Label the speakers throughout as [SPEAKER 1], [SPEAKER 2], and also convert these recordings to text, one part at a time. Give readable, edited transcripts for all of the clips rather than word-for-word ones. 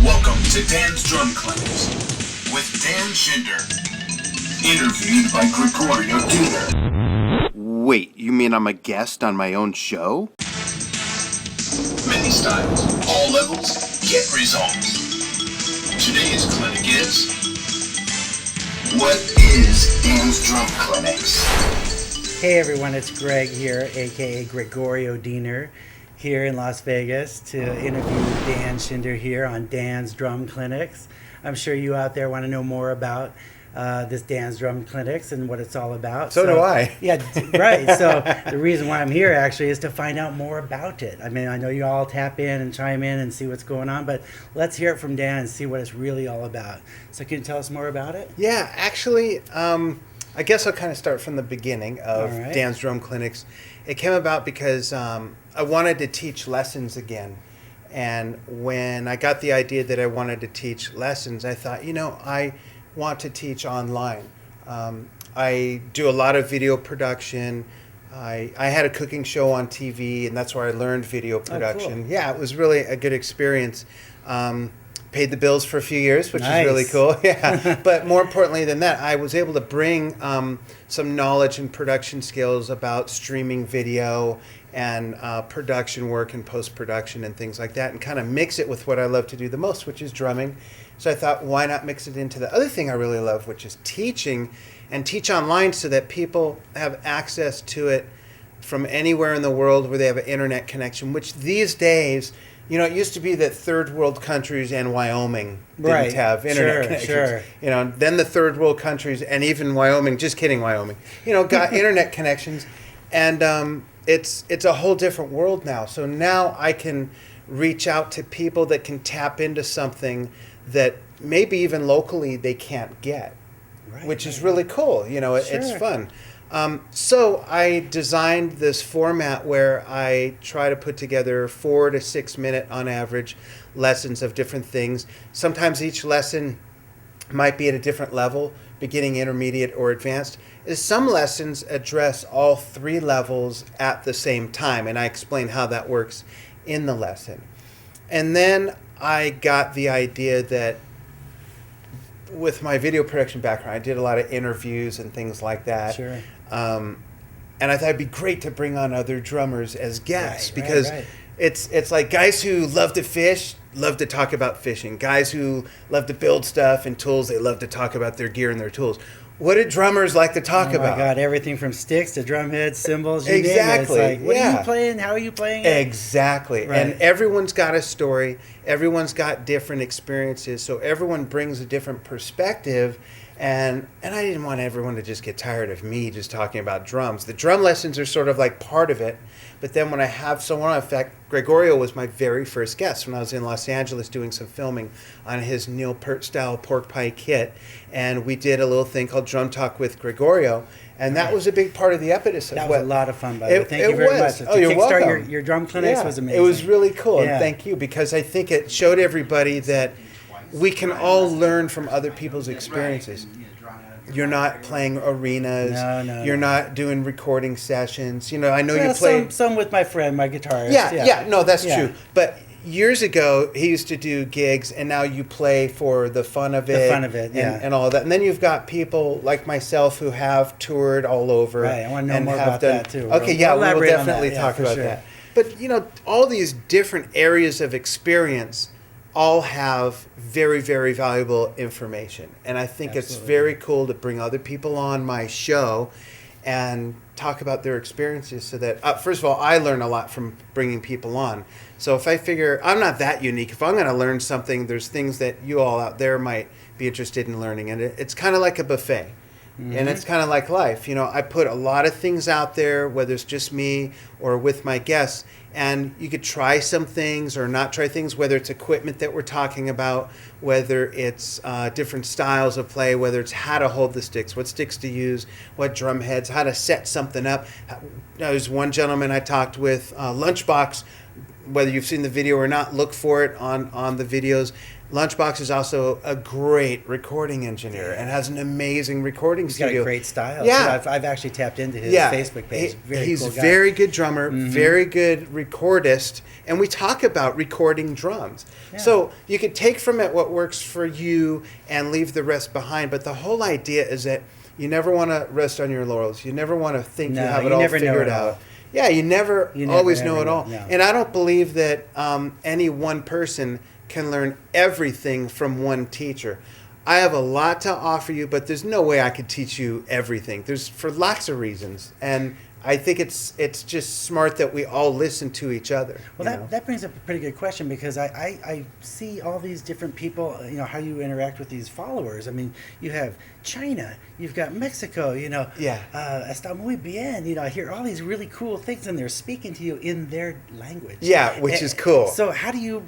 [SPEAKER 1] Welcome to Dan's Drum Clinics with Dan Shinder. Interviewed by Gregorio Diener.
[SPEAKER 2] Wait, you mean I'm a guest on my own show?
[SPEAKER 1] Many styles, all levels, get results. Today's clinic is... What is Dan's Drum Clinics?
[SPEAKER 3] Hey everyone, it's Greg here, aka Gregorio Diener, here in Las Vegas to interview Dan Shinder here on Dan's Drum Clinics. I'm sure you out there want to know more about this Dan's Drum Clinics and what it's all about.
[SPEAKER 4] So do I.
[SPEAKER 3] Yeah, right. So the reason why I'm here actually is to find out more about it. I mean, I know you all tap in and chime in and see what's going on, but let's hear it from Dan and see what it's really all about. So can you tell us more about it?
[SPEAKER 4] Yeah, actually, I guess I'll kind of start from the beginning of Dan's Drum Clinics. It came about because I wanted to teach lessons again. And when I got the idea that I wanted to teach lessons, I thought, I want to teach online. I do a lot of video production. I had a cooking show on TV, and that's where I learned video production.
[SPEAKER 3] Oh, cool.
[SPEAKER 4] Yeah, it was really a good experience. Paid the bills for a few years, which
[SPEAKER 3] Nice.
[SPEAKER 4] is really cool. Yeah, but more importantly than that, I was able to bring some knowledge and production skills about streaming video and production work and post-production and things like that, and kind of mix it with what I love to do the most, which is drumming. So I thought, why not mix it into the other thing I really love, which is teaching, and teach online so that people have access to it from anywhere in the world where they have an internet connection, which these days... it used to be that third world countries and Wyoming didn't have internet connections.
[SPEAKER 3] Sure.
[SPEAKER 4] Then the third world countries and even Wyoming, just kidding, Wyoming, got internet connections. And it's a whole different world now. So now I can reach out to people that can tap into something that maybe even locally they can't get, which is really cool. It's fun. So I designed this format where I try to put together 4 to 6 minute on average lessons of different things. Sometimes each lesson might be at a different level, beginning, intermediate, or advanced. Some lessons address all 3 levels at the same time, and I explain how that works in the lesson. And then I got the idea that with my video production background, I did a lot of interviews and things like that.
[SPEAKER 3] Sure.
[SPEAKER 4] And I thought it'd be great to bring on other drummers as guests because it's like guys who love to fish love to talk about fishing. Guys who love to build stuff and tools, they love to talk about their gear and their tools. What do drummers like to talk about?
[SPEAKER 3] Oh my God, everything from sticks to drum heads, cymbals, you
[SPEAKER 4] exactly.
[SPEAKER 3] name it. It's like, what are you playing? How are you playing it?
[SPEAKER 4] Exactly. Right. And everyone's got a story. Everyone's got different experiences. So everyone brings a different perspective. And I didn't want everyone to just get tired of me just talking about drums. The drum lessons are sort of like part of it. But then when I have someone on, in fact, Gregorio was my very first guest when I was in Los Angeles doing some filming on his Neil Peart style pork pie kit. And we did a little thing called Drum Talk with Gregorio. And that was a big part of the impetus.
[SPEAKER 3] That was a lot of fun, by the way. Thank you very much.
[SPEAKER 4] Oh, you're welcome.
[SPEAKER 3] Your drum clinics was amazing.
[SPEAKER 4] It was really cool.
[SPEAKER 3] Yeah.
[SPEAKER 4] And thank you, because I think it showed everybody that we can all learn from other people's experiences. You're not playing arenas.
[SPEAKER 3] No.
[SPEAKER 4] You're not doing recording sessions. I know you play...
[SPEAKER 3] Some with my friend, my guitarist.
[SPEAKER 4] No, that's true. But years ago, he used to do gigs, and now you play for the fun of it. And all that. And then you've got people like myself who have toured all over.
[SPEAKER 3] Right, I want to know more about that, too.
[SPEAKER 4] Okay, we'll definitely talk about that. But, all these different areas of experience all have very, very valuable information. And I think it's very cool to bring other people on my show and talk about their experiences so that, first of all, I learn a lot from bringing people on. So if I figure I'm not that unique, if I'm going to learn something, there's things that you all out there might be interested in learning. And it's kind of like a buffet. Mm-hmm. And it's kind of like life. I put a lot of things out there, whether it's just me or with my guests, and you could try some things or not try things, whether it's equipment that we're talking about, whether it's different styles of play, whether it's how to hold the sticks, what sticks to use, what drum heads, how to set something up. There's one gentleman I talked with, Lunchbox, whether you've seen the video or not, look for it on the videos. Lunchbox is also a great recording engineer and has an amazing recording
[SPEAKER 3] He's
[SPEAKER 4] studio.
[SPEAKER 3] got a great style.
[SPEAKER 4] Yeah.
[SPEAKER 3] I've actually tapped into his
[SPEAKER 4] Yeah.
[SPEAKER 3] Facebook page.
[SPEAKER 4] He's
[SPEAKER 3] Cool
[SPEAKER 4] a
[SPEAKER 3] guy.
[SPEAKER 4] very good drummer, very good recordist, and we talk about recording drums.
[SPEAKER 3] Yeah.
[SPEAKER 4] So you can take from it what works for you and leave the rest behind. But the whole idea is that you never want to rest on your laurels. You never want to think
[SPEAKER 3] No,
[SPEAKER 4] you have it
[SPEAKER 3] you
[SPEAKER 4] all
[SPEAKER 3] never know
[SPEAKER 4] figured
[SPEAKER 3] it all.
[SPEAKER 4] out. Yeah, you never always know it all.
[SPEAKER 3] No.
[SPEAKER 4] And I don't believe that any one person can learn everything from one teacher. I have a lot to offer you, but there's no way I could teach you everything. There's for lots of reasons, and I think it's just smart that we all listen to each other.
[SPEAKER 3] Well, that brings up a pretty good question, because I see all these different people, how you interact with these followers. I mean, you have China, you've got Mexico,
[SPEAKER 4] Yeah.
[SPEAKER 3] Está muy bien, I hear all these really cool things, and they're speaking to you in their language.
[SPEAKER 4] Yeah, which is cool.
[SPEAKER 3] So how do you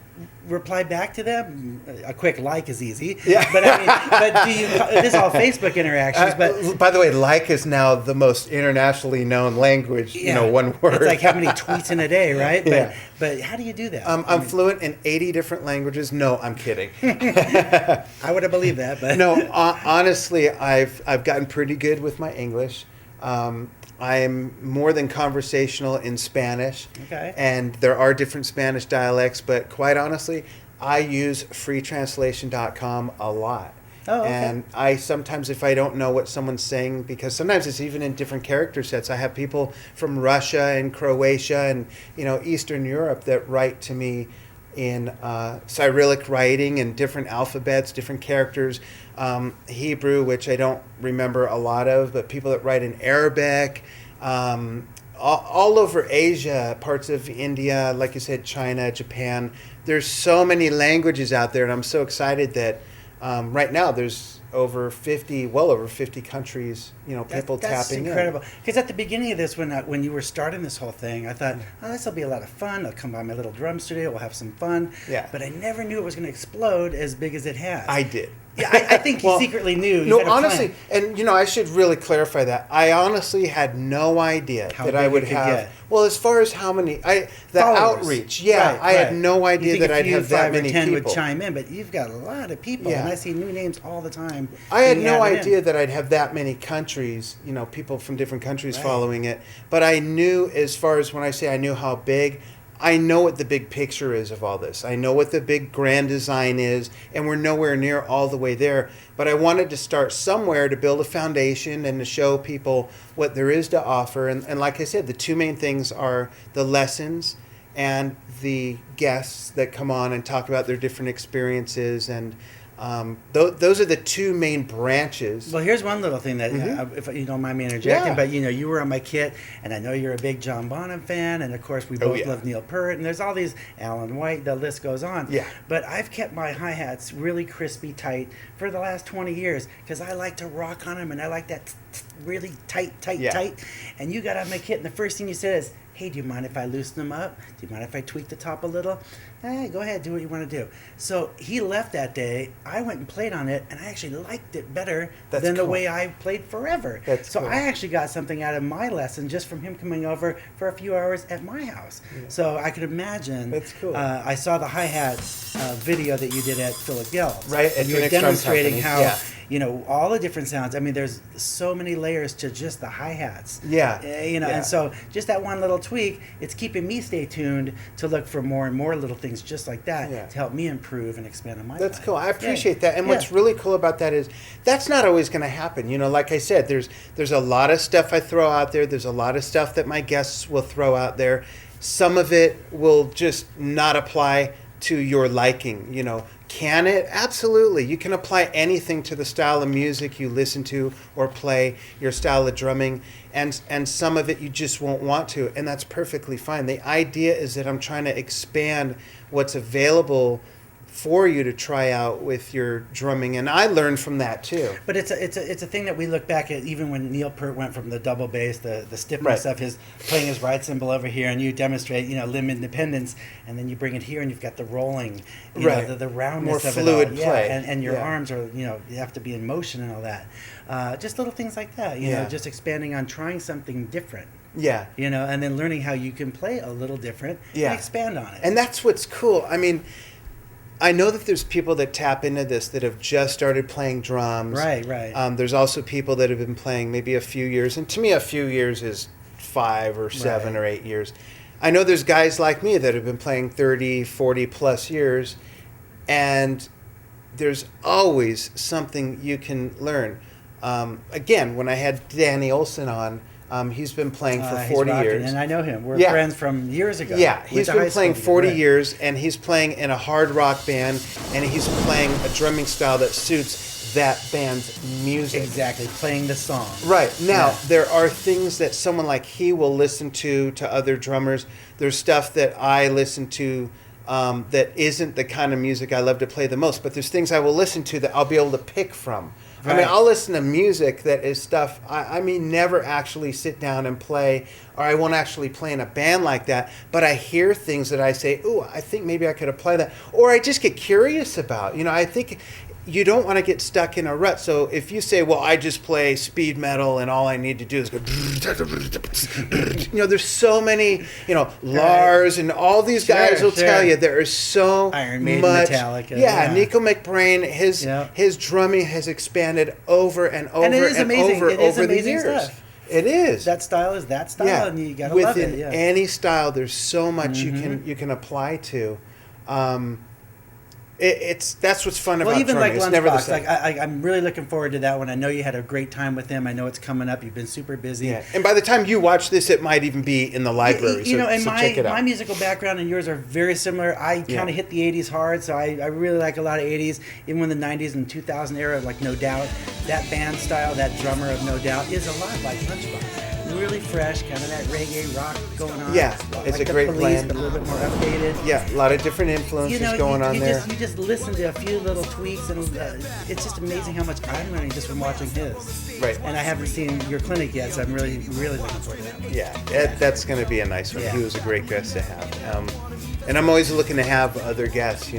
[SPEAKER 3] reply back to them? A quick like is easy.
[SPEAKER 4] Yeah.
[SPEAKER 3] But do you, this is all Facebook interactions, but
[SPEAKER 4] by the way, like is now the most internationally known language. One word.
[SPEAKER 3] It's like how many tweets in a day, right?
[SPEAKER 4] Yeah.
[SPEAKER 3] But how do you do that?
[SPEAKER 4] I'm fluent in 80 different languages. No, I'm kidding.
[SPEAKER 3] I would have believed that, but
[SPEAKER 4] No, honestly, I've gotten pretty good with my English. I'm more than conversational in Spanish.
[SPEAKER 3] Okay.
[SPEAKER 4] And there are different Spanish dialects, but quite honestly, I use freetranslation.com a lot.
[SPEAKER 3] Oh, okay.
[SPEAKER 4] And I sometimes, if I don't know what someone's saying, because sometimes it's even in different character sets. I have people from Russia and Croatia and Eastern Europe that write to me in Cyrillic writing and different alphabets, different characters, Hebrew, which I don't remember a lot of, but people that write in Arabic, all over Asia, parts of India, like you said, China, Japan. There's so many languages out there, and I'm so excited that right now there's well over 50 countries, people
[SPEAKER 3] that's
[SPEAKER 4] tapping
[SPEAKER 3] incredible. Because at the beginning of this, when you were starting this whole thing, I thought, this will be a lot of fun. I'll come by my little drum studio. We'll have some fun.
[SPEAKER 4] Yeah.
[SPEAKER 3] But I never knew it was going to explode as big as it has.
[SPEAKER 4] I did.
[SPEAKER 3] Yeah, I think you secretly knew. You had a
[SPEAKER 4] honestly,
[SPEAKER 3] plan.
[SPEAKER 4] and I should really clarify that. I honestly had no idea
[SPEAKER 3] How
[SPEAKER 4] that
[SPEAKER 3] big
[SPEAKER 4] I would
[SPEAKER 3] it could
[SPEAKER 4] have.
[SPEAKER 3] get.
[SPEAKER 4] Well, as far as how many, the
[SPEAKER 3] Followers.
[SPEAKER 4] outreach.
[SPEAKER 3] Right,
[SPEAKER 4] I had
[SPEAKER 3] right.
[SPEAKER 4] no idea
[SPEAKER 3] You think
[SPEAKER 4] that
[SPEAKER 3] a
[SPEAKER 4] I'd
[SPEAKER 3] few,
[SPEAKER 4] have that
[SPEAKER 3] 5 or
[SPEAKER 4] many
[SPEAKER 3] 10
[SPEAKER 4] people.
[SPEAKER 3] would chime in, but you've got a lot of people,
[SPEAKER 4] Yeah.
[SPEAKER 3] and I see new names all the time.
[SPEAKER 4] I had
[SPEAKER 3] being
[SPEAKER 4] no
[SPEAKER 3] added in.
[SPEAKER 4] idea that I'd have that many countries, people from different countries
[SPEAKER 3] Right.
[SPEAKER 4] following it. But I knew, as far as when I say I knew how big, I know what the big picture is of all this. I know what the big grand design is, and we're nowhere near all the way there. But I wanted to start somewhere to build a foundation and to show people what there is to offer. And like I said, the two main things are the lessons and the guests that come on and talk about their different experiences. And those are the two main branches.
[SPEAKER 3] Well, here's one little thing that, if you don't mind me interjecting,
[SPEAKER 4] Yeah.
[SPEAKER 3] but you were on my kit, and I know you're a big John Bonham fan, and of course we both
[SPEAKER 4] yeah.
[SPEAKER 3] love Neil Peart, and there's all these Alan White, the list goes on.
[SPEAKER 4] Yeah.
[SPEAKER 3] But I've kept my hi-hats really crispy tight for the last 20 years, because I like to rock on them, and I like that really tight.
[SPEAKER 4] Yeah.
[SPEAKER 3] And you got on my kit, and the first thing you said is, hey, do you mind if I loosen them up? Do you mind if I tweak the top a little? Hey, go ahead, do what you want to do. So he left that day. I went and played on it, and I actually liked it better
[SPEAKER 4] That's
[SPEAKER 3] than the
[SPEAKER 4] cool.
[SPEAKER 3] way I played forever.
[SPEAKER 4] That's
[SPEAKER 3] so
[SPEAKER 4] cool.
[SPEAKER 3] I actually got something out of my lesson just from him coming over for a few hours at my house. So I could imagine.
[SPEAKER 4] That's cool.
[SPEAKER 3] I saw the hi-hat video that you did at Philip Gell's.
[SPEAKER 4] Right, at
[SPEAKER 3] And you were
[SPEAKER 4] Phoenix Drum
[SPEAKER 3] demonstrating
[SPEAKER 4] Company,
[SPEAKER 3] how,
[SPEAKER 4] yeah.
[SPEAKER 3] all the different sounds. I mean, there's so many layers to just the hi-hats.
[SPEAKER 4] Yeah.
[SPEAKER 3] Yeah. And so just that one little tweak, it's keeping me stay tuned to look for more and more little things just like that
[SPEAKER 4] Yeah.
[SPEAKER 3] to help me improve and expand on my
[SPEAKER 4] That's
[SPEAKER 3] playing.
[SPEAKER 4] cool. I appreciate
[SPEAKER 3] Yeah.
[SPEAKER 4] that. And
[SPEAKER 3] Yeah.
[SPEAKER 4] what's really cool about that is that's not always going to happen. Like I said, there's a lot of stuff I throw out there. There's a lot of stuff that my guests will throw out there. Some of it will just not apply to your liking. Can it? Absolutely. You can apply anything to the style of music you listen to or play, your style of drumming, and some of it you just won't want to, and that's perfectly fine. The idea is that I'm trying to expand what's available for you to try out with your drumming, and I learned from that too.
[SPEAKER 3] But it's a thing that we look back at, even when Neil Peart went from the double bass, the stiffness
[SPEAKER 4] Right.
[SPEAKER 3] of his playing his ride cymbal over here, and you demonstrate limb independence, and then you bring it here and you've got the rolling,
[SPEAKER 4] Right.
[SPEAKER 3] the roundness
[SPEAKER 4] More
[SPEAKER 3] of
[SPEAKER 4] fluid
[SPEAKER 3] it all.
[SPEAKER 4] play.
[SPEAKER 3] Yeah, and your
[SPEAKER 4] Yeah.
[SPEAKER 3] arms are you have to be in motion and all that. Just little things like that,
[SPEAKER 4] Yeah.
[SPEAKER 3] just expanding on trying something different.
[SPEAKER 4] Yeah.
[SPEAKER 3] and then learning how you can play a little different and expand on it.
[SPEAKER 4] And that's what's cool. I mean, I know that there's people that tap into this that have just started playing drums.
[SPEAKER 3] Right.
[SPEAKER 4] There's also people that have been playing maybe a few years. And to me, a few years is 5 or 7 or 8 years. I know there's guys like me that have been playing 30, 40 plus years. And there's always something you can learn. Again, when I had Danny Olson on, he's been playing for 40 years.
[SPEAKER 3] And I know him. We're friends from years ago.
[SPEAKER 4] Yeah, he's been playing 40
[SPEAKER 3] right.
[SPEAKER 4] years, and he's playing in a hard rock band, and he's playing a drumming style that suits that band's music.
[SPEAKER 3] Exactly, playing the song.
[SPEAKER 4] Right. Now, there are things that someone like he will listen to other drummers. There's stuff that I listen to that isn't the kind of music I love to play the most, but there's things I will listen to that I'll be able to pick from. Right. I mean, I'll listen to music that is stuff I may never actually sit down and play, or I won't actually play in a band like that, but I hear things that I say, ooh, I think maybe I could apply that. Or I just get curious about. I think you don't want to get stuck in a rut. So if you say, well, I just play speed metal and all I need to do is go, there's so many, Lars and all these guys will tell you there is so
[SPEAKER 3] Iron Maiden,
[SPEAKER 4] much.
[SPEAKER 3] Metallica.
[SPEAKER 4] Yeah, Nico McBrain, his drumming has expanded over and over
[SPEAKER 3] and it is amazing.
[SPEAKER 4] over the
[SPEAKER 3] amazing
[SPEAKER 4] years.
[SPEAKER 3] Stuff.
[SPEAKER 4] It is.
[SPEAKER 3] That style is that style, and you gotta love it.
[SPEAKER 4] Within any style, there's so much you can apply to. That's what's fun about
[SPEAKER 3] even
[SPEAKER 4] drumming.
[SPEAKER 3] Like
[SPEAKER 4] it's never the
[SPEAKER 3] Lunchbox,
[SPEAKER 4] same.
[SPEAKER 3] I'm really looking forward to that one. I know you had a great time with him. I know it's coming up. You've been super busy.
[SPEAKER 4] Yeah. And by the time you watch this, it might even be in the library.
[SPEAKER 3] And
[SPEAKER 4] so check it out.
[SPEAKER 3] my musical background and yours are very similar. I kind of hit the 80s hard, so I really like a lot of 80s. Even when the 90s and 2000 era, like No Doubt, that band style, that drummer of No Doubt is a lot like Lunchbox. Really fresh, kind of that reggae rock going on.
[SPEAKER 4] Yeah, it's
[SPEAKER 3] like
[SPEAKER 4] a great blend.
[SPEAKER 3] But a little bit more updated.
[SPEAKER 4] Yeah, a lot of different influences going on there.
[SPEAKER 3] You just listen to a few little tweaks, and it's just amazing how much I'm learning just from watching his.
[SPEAKER 4] Right.
[SPEAKER 3] And I haven't seen your clinic yet, so I'm really, really looking forward to that one.
[SPEAKER 4] Yeah, that's going to be a nice one.
[SPEAKER 3] Yeah.
[SPEAKER 4] He was a great guest to have. And I'm always looking to have other guests,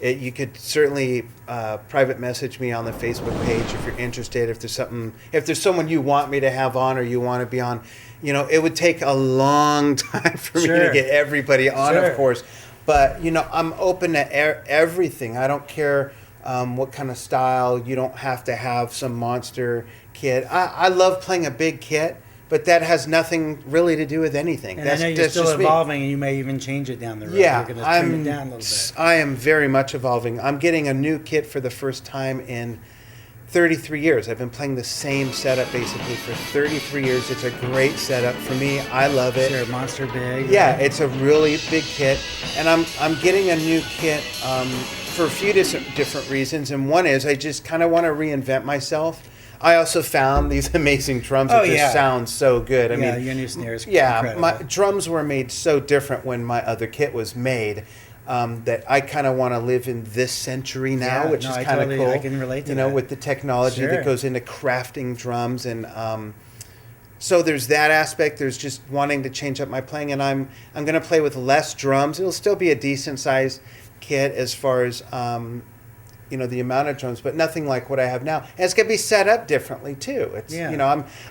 [SPEAKER 4] you could certainly private message me on the Facebook page if you're interested. If there's someone you want me to have on or you want to be on, it would take a long time for me to get everybody on, of course. But I'm open to everything. I don't care what kind of style. You don't have to have some monster kit. I love playing a big kit. But that has nothing really to do with anything.
[SPEAKER 3] And I know you're still evolving, and you may even change it down the road.
[SPEAKER 4] Yeah,
[SPEAKER 3] you're going to trim it down a little bit.
[SPEAKER 4] I am very much evolving. I'm getting a new kit for the first time in 33 years. I've been playing the same setup basically for 33 years. It's a great setup for me. I love it.
[SPEAKER 3] Sure, monster big.
[SPEAKER 4] Yeah, it's a really big kit, and I'm getting a new kit for a few different reasons. And one is I just kind of want to reinvent myself. I also found these amazing drums that just sound so good. I mean,
[SPEAKER 3] your new snare is incredible.
[SPEAKER 4] My drums were made so different when my other kit was made that I kind of want to live in this century now, which is kind of cool.
[SPEAKER 3] I can relate to that.
[SPEAKER 4] With the technology that goes into crafting drums, and so there's that aspect. There's just wanting to change up my playing, and I'm going to play with less drums. It'll still be a decent sized kit as far as the amount of drums, but nothing like what I have now. And it's going to be set up differently too. It's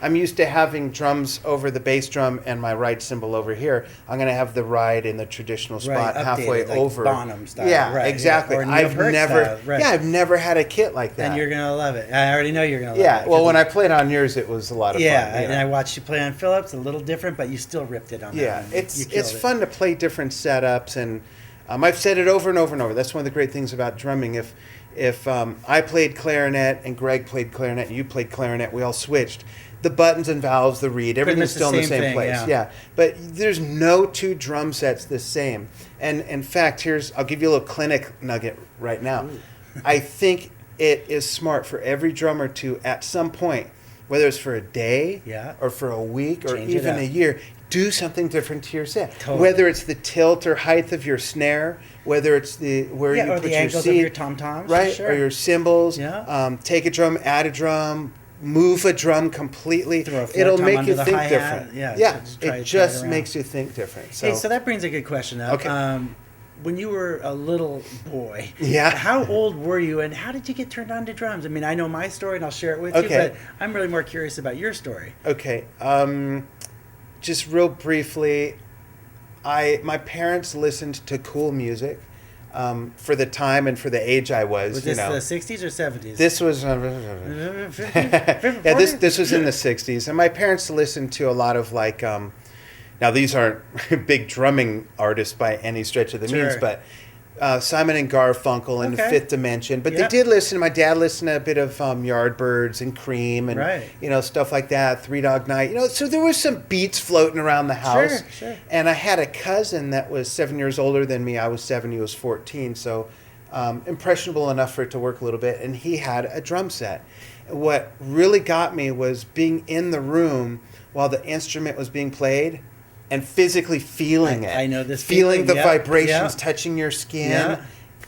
[SPEAKER 4] I'm used to having drums over the bass drum and my ride cymbal over here. I'm going to have the ride in the traditional spot halfway
[SPEAKER 3] like
[SPEAKER 4] over.
[SPEAKER 3] Bonham style.
[SPEAKER 4] Yeah, exactly.
[SPEAKER 3] Or
[SPEAKER 4] I've never
[SPEAKER 3] style.
[SPEAKER 4] I've never had a kit like that.
[SPEAKER 3] And you're going to love it. I already know you're going to love it.
[SPEAKER 4] Yeah, well, when I played on yours, it was a lot of fun.
[SPEAKER 3] And I watched you play on Phillips, a little different, but you still ripped it on that.
[SPEAKER 4] Yeah, it's fun to play different setups, and I've said it over and over and over. That's one of the great things about drumming. If I played clarinet and Greg played clarinet and you played clarinet, we all switched. The buttons and valves, the reed, everything's still in the same place. Yeah. But there's no two drum sets the same. And in fact, I'll give you a little clinic nugget right now. Ooh. I think it is smart for every drummer to, at some point, whether it's for a day or for a week or even a year, do something different to your set.
[SPEAKER 3] Totally.
[SPEAKER 4] Whether it's the tilt or height of your snare, whether it's where you put
[SPEAKER 3] the
[SPEAKER 4] your
[SPEAKER 3] angles
[SPEAKER 4] seat,
[SPEAKER 3] of your tom-toms,
[SPEAKER 4] right, or your cymbals.
[SPEAKER 3] Yeah.
[SPEAKER 4] Take a drum, add a drum, move a drum completely.
[SPEAKER 3] It'll
[SPEAKER 4] make you think different.
[SPEAKER 3] It
[SPEAKER 4] just makes you think different. So.
[SPEAKER 3] Hey, so that brings a good question up.
[SPEAKER 4] Okay.
[SPEAKER 3] When you were a little boy,
[SPEAKER 4] yeah,
[SPEAKER 3] how old were you, and how did you get turned on to drums? I mean, I know my story, and I'll share it with you, but I'm really more curious about your story.
[SPEAKER 4] Okay. just real briefly, my parents listened to cool music for the time and for the age I was.
[SPEAKER 3] Was this the 60s or 70s?
[SPEAKER 4] This was this was in the 60s, and my parents listened to a lot of like. Now these aren't big drumming artists by any stretch of the means, but Simon and Garfunkel and Fifth Dimension. But they did listen. My dad listened to a bit of Yardbirds and Cream and stuff like that. Three Dog Night. So there was some beats floating around the house.
[SPEAKER 3] Sure.
[SPEAKER 4] And I had a cousin that was 7 years older than me. I was 7. He was 14. So impressionable enough for it to work a little bit. And he had a drum set. What really got me was being in the room while the instrument was being played. And physically feeling it.
[SPEAKER 3] I know this
[SPEAKER 4] feeling the vibrations
[SPEAKER 3] yeah.
[SPEAKER 4] touching your skin.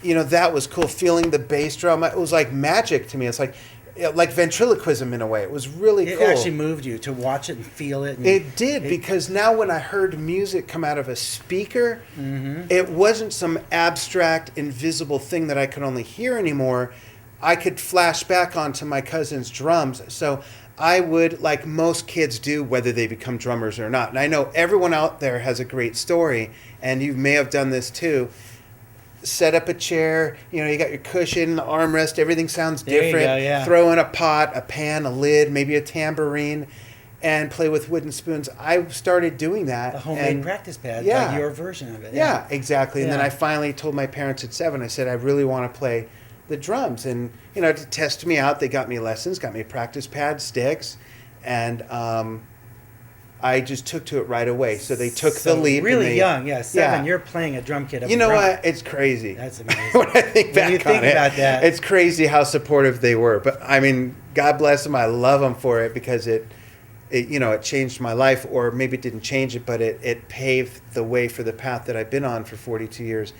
[SPEAKER 4] Yeah. That was cool. Feeling the bass drum. It was like magic to me. It's like ventriloquism in a way. It was really cool.
[SPEAKER 3] It actually moved you to watch it and feel it. And
[SPEAKER 4] it did, because now when I heard music come out of a speaker, it wasn't some abstract, invisible thing that I could only hear anymore. I could flash back onto my cousin's drums. So I would, like most kids do, whether they become drummers or not. And I know everyone out there has a great story, and you may have done this too. Set up a chair, you got your cushion, the armrest, everything sounds different.
[SPEAKER 3] There you go, yeah.
[SPEAKER 4] Throw in a pot, a pan, a lid, maybe a tambourine, and play with wooden spoons. I started doing that.
[SPEAKER 3] A homemade practice pad, like your version of it.
[SPEAKER 4] Yeah, exactly. And then I finally told my parents at 7, I said, I really want to play the drums. And, to test me out, they got me lessons, got me practice pads, sticks, and I just took to it right away. So they took the leap.
[SPEAKER 3] Really young, 7, you're playing a drum kit.
[SPEAKER 4] You know what? It's crazy.
[SPEAKER 3] That's amazing.
[SPEAKER 4] When I think back on it,
[SPEAKER 3] about that.
[SPEAKER 4] It's crazy how supportive they were. But, I mean, God bless them. I love them for it, because it changed my life. Or maybe it didn't change it, but it paved the way for the path that I've been on for 42 years.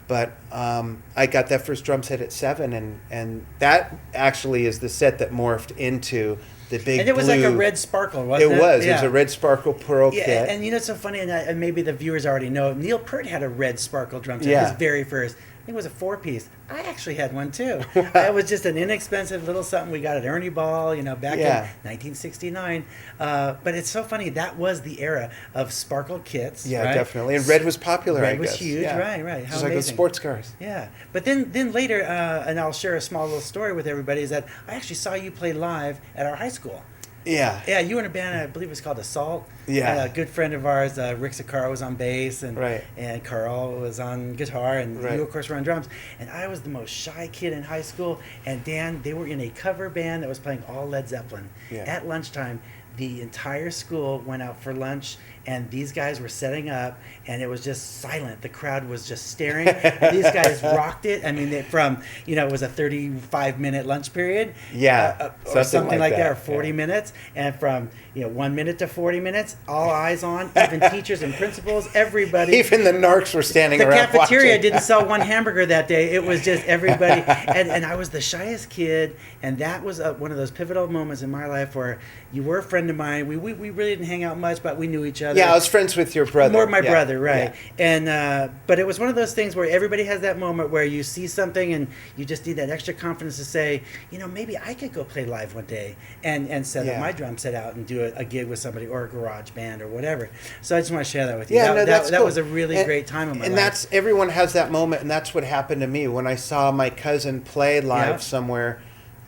[SPEAKER 4] But I got that first drum set at 7, and that actually is the set that morphed into the big blue.
[SPEAKER 3] And it was like a red sparkle, wasn't it?
[SPEAKER 4] It was. Yeah. It was a red sparkle pearl kit.
[SPEAKER 3] And it's so funny, and maybe the viewers already know, Neil Peart had a red sparkle drum set, his very first. I think it was a 4-piece. I actually had one too. It was just an inexpensive little something we got at Ernie Ball, back in 1969. But it's so funny. That was the era of sparkle kits.
[SPEAKER 4] Yeah,
[SPEAKER 3] right?
[SPEAKER 4] definitely. And red was popular.
[SPEAKER 3] Red was huge. Right. How
[SPEAKER 4] just like with sports cars.
[SPEAKER 3] Yeah. But then later, and I'll share a small little story with everybody, is that I actually saw you play live at our high school.
[SPEAKER 4] Yeah,
[SPEAKER 3] you were in a band, I believe it was called Assault.
[SPEAKER 4] Yeah.
[SPEAKER 3] And a good friend of ours, Rick Sakara, was on bass, and Carl was on guitar, and you, of course, were on drums. And I was the most shy kid in high school, and Dan, they were in a cover band that was playing all Led Zeppelin. Yeah. At lunchtime, the entire school went out for lunch, and these guys were setting up, and it was just silent. The crowd was just staring. These guys rocked it. I mean, it was a 35-minute lunch period.
[SPEAKER 4] Yeah.
[SPEAKER 3] Or something like that, or 40 minutes. And from, 1 minute to 40 minutes, all eyes on, even teachers and principals, everybody.
[SPEAKER 4] Even the narcs were standing around
[SPEAKER 3] watching. The cafeteria
[SPEAKER 4] watching.
[SPEAKER 3] didn't sell one hamburger that day. It was just everybody. And I was the shyest kid, and that was one of those pivotal moments in my life where you were a friend of mine. We really didn't hang out much, but we knew each other.
[SPEAKER 4] Yeah, I was friends with your brother.
[SPEAKER 3] More my brother, right. Yeah. And but it was one of those things where everybody has that moment where you see something and you just need that extra confidence to say, maybe I could go play live one day and set up my drum set out and do a gig with somebody, or a garage band or whatever. So I just want to share that with you.
[SPEAKER 4] Yeah,
[SPEAKER 3] that
[SPEAKER 4] cool.
[SPEAKER 3] was a really great time in my life.
[SPEAKER 4] And that's, everyone has that moment, and that's what happened to me when I saw my cousin play live somewhere,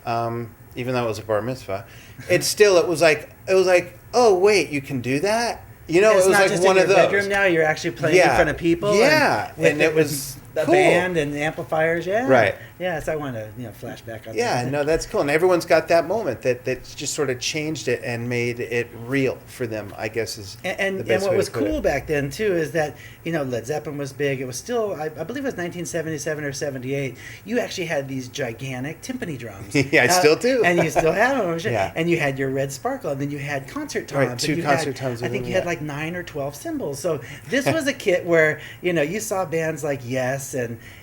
[SPEAKER 4] even though it was a bar mitzvah. It was like, oh wait, you can do that?
[SPEAKER 3] It's
[SPEAKER 4] it was
[SPEAKER 3] not
[SPEAKER 4] like
[SPEAKER 3] just
[SPEAKER 4] one
[SPEAKER 3] in
[SPEAKER 4] of
[SPEAKER 3] your
[SPEAKER 4] those.
[SPEAKER 3] bedroom now. You're actually playing in front of people.
[SPEAKER 4] Yeah, and it was
[SPEAKER 3] the
[SPEAKER 4] cool.
[SPEAKER 3] band and amplifiers. Yeah,
[SPEAKER 4] right.
[SPEAKER 3] Yeah, so I want to flash back on.
[SPEAKER 4] Yeah,
[SPEAKER 3] that.
[SPEAKER 4] no, that's cool, and everyone's got that moment that just sort of changed it and made it real for them. I guess is
[SPEAKER 3] and
[SPEAKER 4] the best
[SPEAKER 3] what
[SPEAKER 4] way
[SPEAKER 3] was
[SPEAKER 4] to put
[SPEAKER 3] cool
[SPEAKER 4] it.
[SPEAKER 3] back then too is that Led Zeppelin was big. It was still I believe it was 1977 or 78. You actually had these gigantic timpani drums.
[SPEAKER 4] Yeah, I still do.
[SPEAKER 3] And you still have them.
[SPEAKER 4] Yeah.
[SPEAKER 3] And you had your red sparkle, and then you had concert toms.
[SPEAKER 4] Right, 2 concert toms.
[SPEAKER 3] I think you had like 9 or 12 cymbals. So this was a kit where you saw bands like Yes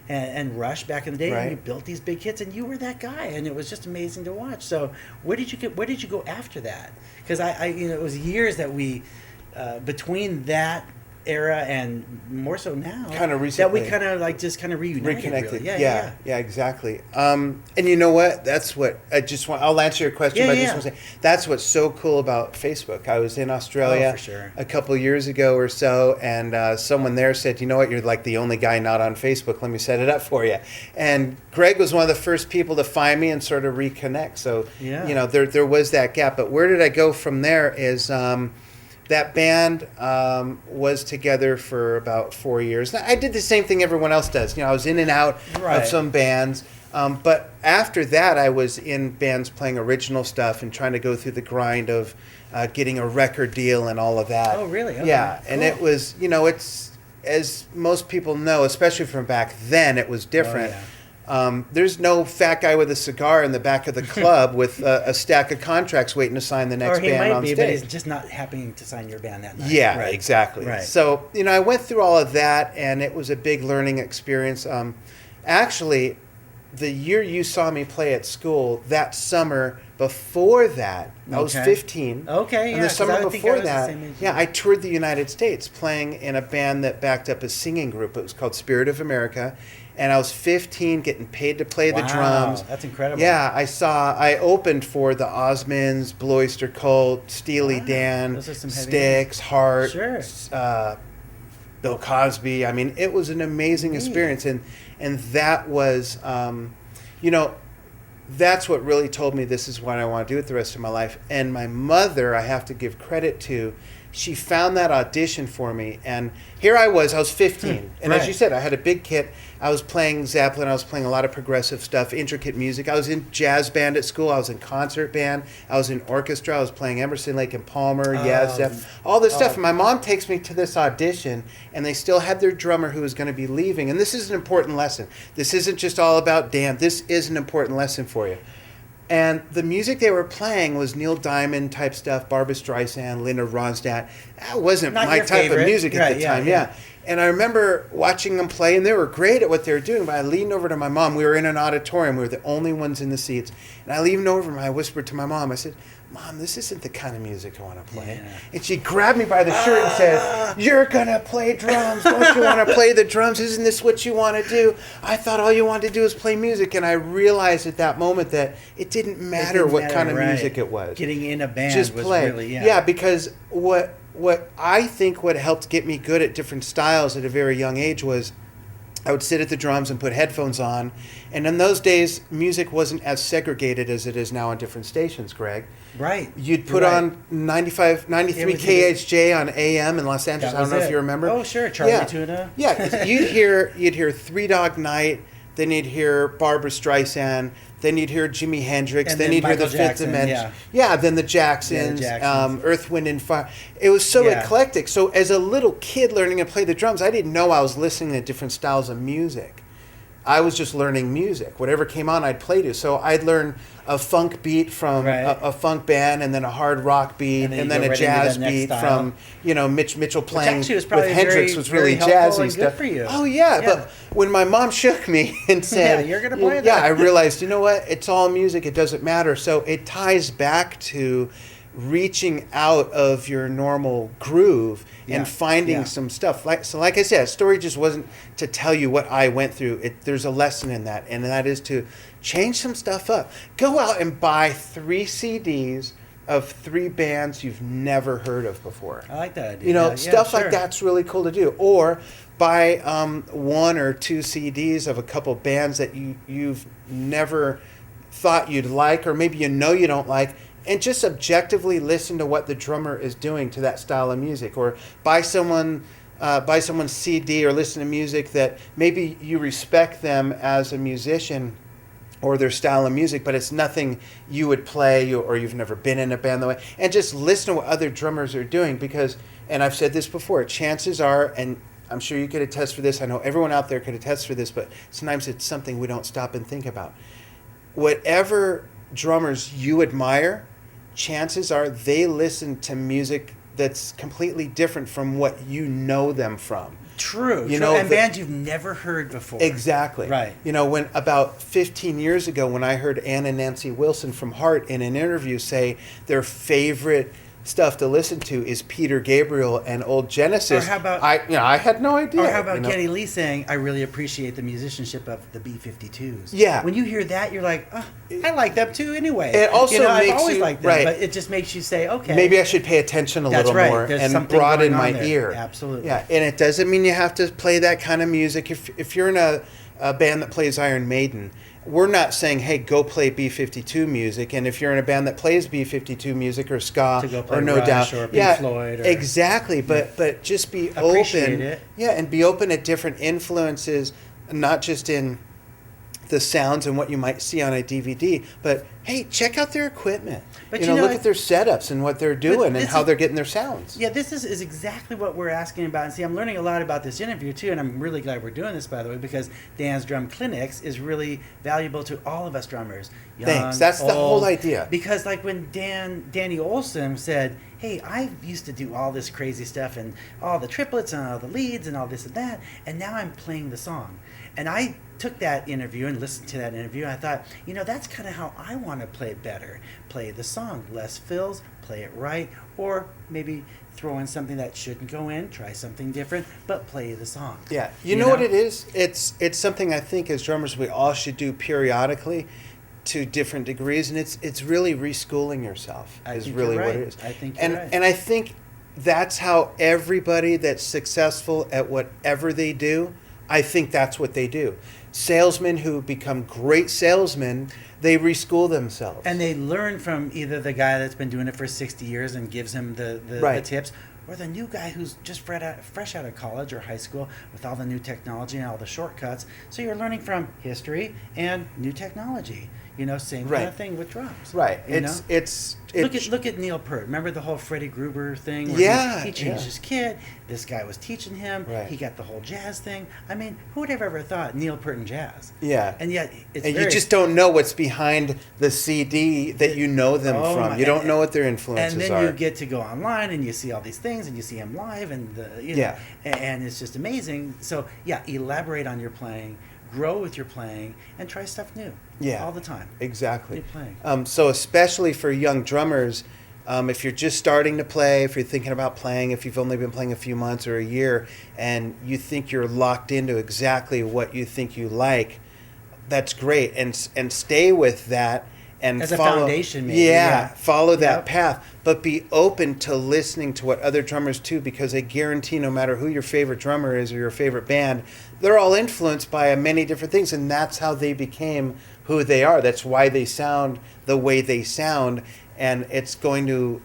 [SPEAKER 3] and Rush back in the day, and you built these big hits, and you were that guy, and it was just amazing to watch. So where did you go after that? Because it was years that we between that era and more so now.
[SPEAKER 4] Kind of
[SPEAKER 3] that we
[SPEAKER 4] recently.
[SPEAKER 3] kind of like just kind of reunited.
[SPEAKER 4] Reconnected.
[SPEAKER 3] Really.
[SPEAKER 4] Yeah, exactly. And you know what? That's what I just want. I'll answer your question,
[SPEAKER 3] Yeah,
[SPEAKER 4] but I
[SPEAKER 3] yeah.
[SPEAKER 4] just want to say that's what's so cool about Facebook. I was in Australia
[SPEAKER 3] for sure.
[SPEAKER 4] a couple years ago or so, and someone there said, "You know what? You're like the only guy not on Facebook. Let me set it up for you." And Greg was one of the first people to find me and sort of reconnect. So
[SPEAKER 3] Yeah.
[SPEAKER 4] you know, there was that gap. But where did I go from there? Is that band was together for about 4 years. Now, I did the same thing everyone else does. You know, I was in and out
[SPEAKER 3] Right.
[SPEAKER 4] of some bands. But after that, I was in bands playing original stuff and trying to go through the grind of getting a record deal and all of that.
[SPEAKER 3] Oh, really? Okay.
[SPEAKER 4] Yeah. And
[SPEAKER 3] Cool.
[SPEAKER 4] it was, you know, it's, as most people know, especially from back then, it was different.
[SPEAKER 3] Oh, yeah.
[SPEAKER 4] There's no fat guy with a cigar in the back of the club with a stack of contracts waiting to sign the next
[SPEAKER 3] Or he
[SPEAKER 4] band
[SPEAKER 3] might
[SPEAKER 4] on
[SPEAKER 3] be,
[SPEAKER 4] stage.
[SPEAKER 3] but he's just not happening to sign your band that night.
[SPEAKER 4] Yeah,
[SPEAKER 3] Right.
[SPEAKER 4] exactly.
[SPEAKER 3] Right.
[SPEAKER 4] So, you know, I went through all of that, and it was a big learning experience. Actually, the year you saw me play at school, that summer before that, I was
[SPEAKER 3] Okay.
[SPEAKER 4] 15.
[SPEAKER 3] Okay, yeah,
[SPEAKER 4] And the
[SPEAKER 3] 'cause
[SPEAKER 4] summer
[SPEAKER 3] I think I
[SPEAKER 4] before
[SPEAKER 3] was the
[SPEAKER 4] that,
[SPEAKER 3] same age.
[SPEAKER 4] yeah, I toured the United States playing in a band that backed up a singing group. It was called Spirit of America. And I was 15, getting paid to play the
[SPEAKER 3] Wow,
[SPEAKER 4] drums.
[SPEAKER 3] that's incredible.
[SPEAKER 4] Yeah, I opened for the Osmonds, Blue Oyster Cult, Steely
[SPEAKER 3] Wow,
[SPEAKER 4] Dan,
[SPEAKER 3] those are some heavy
[SPEAKER 4] Styx, Heart,
[SPEAKER 3] Sure.
[SPEAKER 4] Bill Cosby. I mean, it was an amazing
[SPEAKER 3] Neat.
[SPEAKER 4] experience, and that was, you know, that's what really told me this is what I want to do with the rest of my life. And my mother, I have to give credit to. She found that audition for me, and here I was 15. And as
[SPEAKER 3] Right.
[SPEAKER 4] you said, I had a big kit. I was playing Zeppelin. I was playing a lot of progressive stuff, intricate music. I was in jazz band at school. I was in concert band. I was in orchestra. I was playing Emerson, Lake and Palmer, Yes, Zepp, all this stuff. And my mom takes me to this audition, and they still had their drummer who was going to be leaving. And this is an important lesson. This isn't just all about Dan. This is an important lesson for you. And the music they were playing was Neil Diamond type stuff, Barbra Streisand, Linda Ronstadt. That wasn't
[SPEAKER 3] Not
[SPEAKER 4] my
[SPEAKER 3] your
[SPEAKER 4] type of
[SPEAKER 3] favorite.
[SPEAKER 4] music at
[SPEAKER 3] Right,
[SPEAKER 4] the
[SPEAKER 3] yeah,
[SPEAKER 4] time.
[SPEAKER 3] yeah.
[SPEAKER 4] Yeah. And I remember watching them play, and they were great at what they were doing. But I leaned over to my mom. We were in an auditorium. We were the only ones in the seats. And I leaned over and I whispered to my mom. I said, "Mom, this isn't the kind of music I want to play."
[SPEAKER 3] Yeah.
[SPEAKER 4] And she grabbed me by the shirt and said, "You're going to play drums. Don't you want to play the drums? Isn't this what you want to do? I thought all you wanted to do was play music." And I realized at that moment that it didn't matter
[SPEAKER 3] didn't
[SPEAKER 4] what
[SPEAKER 3] matter,
[SPEAKER 4] kind of
[SPEAKER 3] right.
[SPEAKER 4] music it was.
[SPEAKER 3] Getting in a band
[SPEAKER 4] Just
[SPEAKER 3] was
[SPEAKER 4] play.
[SPEAKER 3] really,
[SPEAKER 4] Yeah, because what I think what helped get me good at different styles at a very young age was I would sit at the drums and put headphones on. And in those days, music wasn't as segregated as it is now on different stations, Greg.
[SPEAKER 3] Right.
[SPEAKER 4] You'd put
[SPEAKER 3] You're right.
[SPEAKER 4] on 93
[SPEAKER 3] It was
[SPEAKER 4] KHJ on AM in Los Angeles.
[SPEAKER 3] That
[SPEAKER 4] I don't
[SPEAKER 3] was
[SPEAKER 4] know
[SPEAKER 3] it.
[SPEAKER 4] if you remember.
[SPEAKER 3] Oh, sure. Charlie
[SPEAKER 4] yeah.
[SPEAKER 3] Tuna.
[SPEAKER 4] Yeah, you'd hear Three Dog Night, then you'd hear Barbra Streisand, then you'd hear Jimi Hendrix,
[SPEAKER 3] And
[SPEAKER 4] then
[SPEAKER 3] then
[SPEAKER 4] you'd hear the
[SPEAKER 3] Michael
[SPEAKER 4] Fifth
[SPEAKER 3] Jackson,
[SPEAKER 4] Dimension.
[SPEAKER 3] yeah.
[SPEAKER 4] Then the Jacksons,
[SPEAKER 3] Jacksons.
[SPEAKER 4] Earth, Wind, and Fire. It was so
[SPEAKER 3] Yeah.
[SPEAKER 4] eclectic. So as a little kid learning to play the drums, I didn't know I was listening to different styles of music. I was just learning music. Whatever came on, I'd play to. So I'd learn a funk beat from
[SPEAKER 3] Right.
[SPEAKER 4] a funk band, and then a hard rock beat,
[SPEAKER 3] And then
[SPEAKER 4] and
[SPEAKER 3] you
[SPEAKER 4] then
[SPEAKER 3] go
[SPEAKER 4] a
[SPEAKER 3] right into
[SPEAKER 4] jazz
[SPEAKER 3] that next
[SPEAKER 4] beat
[SPEAKER 3] style.
[SPEAKER 4] from Mitch Mitchell playing
[SPEAKER 3] actually was probably
[SPEAKER 4] with Hendrix
[SPEAKER 3] very,
[SPEAKER 4] was really
[SPEAKER 3] very helpful
[SPEAKER 4] jazzy
[SPEAKER 3] and good
[SPEAKER 4] stuff.
[SPEAKER 3] for you.
[SPEAKER 4] Oh yeah,
[SPEAKER 3] Yeah.
[SPEAKER 4] but when my mom shook me and said,
[SPEAKER 3] Yeah, you're gonna play
[SPEAKER 4] yeah,
[SPEAKER 3] that.
[SPEAKER 4] I realized, you know what? It's all music. It doesn't matter. So it ties back to reaching out of your normal groove
[SPEAKER 3] Yeah,
[SPEAKER 4] and finding
[SPEAKER 3] yeah.
[SPEAKER 4] some stuff. Like I said, a story just wasn't to tell you what I went through. There's a lesson in that, and that is to change some stuff up. Go out and buy 3 CDs of 3 bands you've never heard of before.
[SPEAKER 3] I like that idea.
[SPEAKER 4] You know,
[SPEAKER 3] Yeah,
[SPEAKER 4] stuff
[SPEAKER 3] sure.
[SPEAKER 4] like that's really cool to do. Or buy 1 or 2 CDs of a couple bands that you've never thought you'd like, or maybe you don't like, and just objectively listen to what the drummer is doing to that style of music. Or buy someone's CD or listen to music that maybe you respect them as a musician or their style of music, but it's nothing you would play, or you've never been in a band that way. And just listen to what other drummers are doing, because, and I've said this before, chances are, and I'm sure you could attest for this, I know everyone out there could attest for this, but sometimes it's something we don't stop and think about. Whatever drummers you admire, chances are they listen to music that's completely different from what you know them from.
[SPEAKER 3] True.
[SPEAKER 4] You
[SPEAKER 3] true.
[SPEAKER 4] know,
[SPEAKER 3] and
[SPEAKER 4] the-
[SPEAKER 3] bands you've never heard before.
[SPEAKER 4] Exactly.
[SPEAKER 3] Right.
[SPEAKER 4] You know, when about 15 years ago, when I heard Ann and Nancy Wilson from Heart in an interview say their favorite stuff to listen to is Peter Gabriel and old Genesis.
[SPEAKER 3] Or how about-
[SPEAKER 4] I had no idea.
[SPEAKER 3] Or how about Geddy Lee saying, "I really appreciate the musicianship of the B-52s."
[SPEAKER 4] Yeah.
[SPEAKER 3] When you hear that, you're like, "Oh, I like them too anyway."
[SPEAKER 4] It also
[SPEAKER 3] I've
[SPEAKER 4] makes
[SPEAKER 3] always
[SPEAKER 4] you-
[SPEAKER 3] liked them,
[SPEAKER 4] right.
[SPEAKER 3] but it just makes you say, "Okay,
[SPEAKER 4] Maybe I should pay attention a
[SPEAKER 3] That's
[SPEAKER 4] little
[SPEAKER 3] right.
[SPEAKER 4] more
[SPEAKER 3] There's
[SPEAKER 4] and
[SPEAKER 3] something
[SPEAKER 4] broaden
[SPEAKER 3] going
[SPEAKER 4] my
[SPEAKER 3] on there.
[SPEAKER 4] ear."
[SPEAKER 3] Absolutely.
[SPEAKER 4] Yeah, and it doesn't mean you have to play that kind of music. If you're in a band that plays Iron Maiden, we're not saying, hey, go play B-52 music. And if you're in a band that plays B-52 music or ska
[SPEAKER 3] To go play
[SPEAKER 4] or No
[SPEAKER 3] Rush
[SPEAKER 4] Doubt,
[SPEAKER 3] or Pink Floyd or-
[SPEAKER 4] exactly. But just be
[SPEAKER 3] Appreciate
[SPEAKER 4] open.
[SPEAKER 3] it.
[SPEAKER 4] Yeah, and be open at different influences, not just in the sounds and what you might see on a DVD, but hey, check out their equipment.
[SPEAKER 3] But
[SPEAKER 4] look at their setups and what they're doing and
[SPEAKER 3] this
[SPEAKER 4] how
[SPEAKER 3] is-
[SPEAKER 4] they're getting their sounds.
[SPEAKER 3] Yeah, this is exactly what we're asking about. And see, I'm learning a lot about this interview too, and I'm really glad we're doing this, by the way, because Dan's Drum Clinics is really valuable to all of us drummers. Young,
[SPEAKER 4] Thanks. That's the whole
[SPEAKER 3] old.
[SPEAKER 4] idea.
[SPEAKER 3] Because like when Danny Olson said, "Hey, I used to do all this crazy stuff and all the triplets and all the leads and all this and that, and now I'm playing the song." And I took that interview and listened to that interview, and I thought, that's kind of how I want to play it better. Play the song, less fills, play it right, or maybe throw in something that shouldn't go in, try something different, but play the song.
[SPEAKER 4] Yeah, you know what it is? It's something I think as drummers we all should do periodically, to different degrees, and it's really reschooling yourself.
[SPEAKER 3] I
[SPEAKER 4] Is
[SPEAKER 3] think
[SPEAKER 4] really
[SPEAKER 3] you're
[SPEAKER 4] what
[SPEAKER 3] right.
[SPEAKER 4] it is.
[SPEAKER 3] I think you're
[SPEAKER 4] and
[SPEAKER 3] right.
[SPEAKER 4] and I think that's how everybody that's successful at whatever they do, I think that's what they do. Salesmen who become great salesmen, they reschool themselves.
[SPEAKER 3] And they learn from either the guy that's been doing it for 60 years and gives him the
[SPEAKER 4] Right.
[SPEAKER 3] tips, or the new guy who's just fresh out of college or high school with all the new technology and all the shortcuts. So you're learning from history and new technology. Same kind
[SPEAKER 4] Right.
[SPEAKER 3] of thing with drums.
[SPEAKER 4] Right.
[SPEAKER 3] You know?
[SPEAKER 4] It's
[SPEAKER 3] Look at Neil Peart. Remember the whole Freddie Gruber thing? Where
[SPEAKER 4] Yeah,
[SPEAKER 3] he changed
[SPEAKER 4] yeah.
[SPEAKER 3] his kit. This guy was teaching him.
[SPEAKER 4] Right.
[SPEAKER 3] He got the whole jazz thing. I mean, who would have ever thought Neil Peart and jazz?
[SPEAKER 4] Yeah.
[SPEAKER 3] And yet, it's
[SPEAKER 4] and
[SPEAKER 3] very
[SPEAKER 4] you just don't know what's behind the CD that you know them
[SPEAKER 3] Oh,
[SPEAKER 4] from.
[SPEAKER 3] my-
[SPEAKER 4] You don't know what their influences
[SPEAKER 3] and then
[SPEAKER 4] are.
[SPEAKER 3] you get to go online and you see all these things and you see him live and
[SPEAKER 4] Yeah.
[SPEAKER 3] and it's just amazing. So yeah, elaborate on your playing, grow with your playing, and try stuff new.
[SPEAKER 4] Yeah.
[SPEAKER 3] all the time.
[SPEAKER 4] Exactly.
[SPEAKER 3] New playing.
[SPEAKER 4] So especially for young drummers, if you're just starting to play, if you're thinking about playing, if you've only been playing a few months or a year, and you think you're locked into exactly what you think you like, that's great, and stay with that. And
[SPEAKER 3] As a
[SPEAKER 4] follow,
[SPEAKER 3] foundation, maybe,
[SPEAKER 4] yeah,
[SPEAKER 3] yeah.
[SPEAKER 4] follow that
[SPEAKER 3] Yep.
[SPEAKER 4] path, but be open to listening to what other drummers do, because I guarantee no matter who your favorite drummer is or your favorite band, they're all influenced by many different things, and that's how they became who they are. That's why they sound the way they sound, and it's going to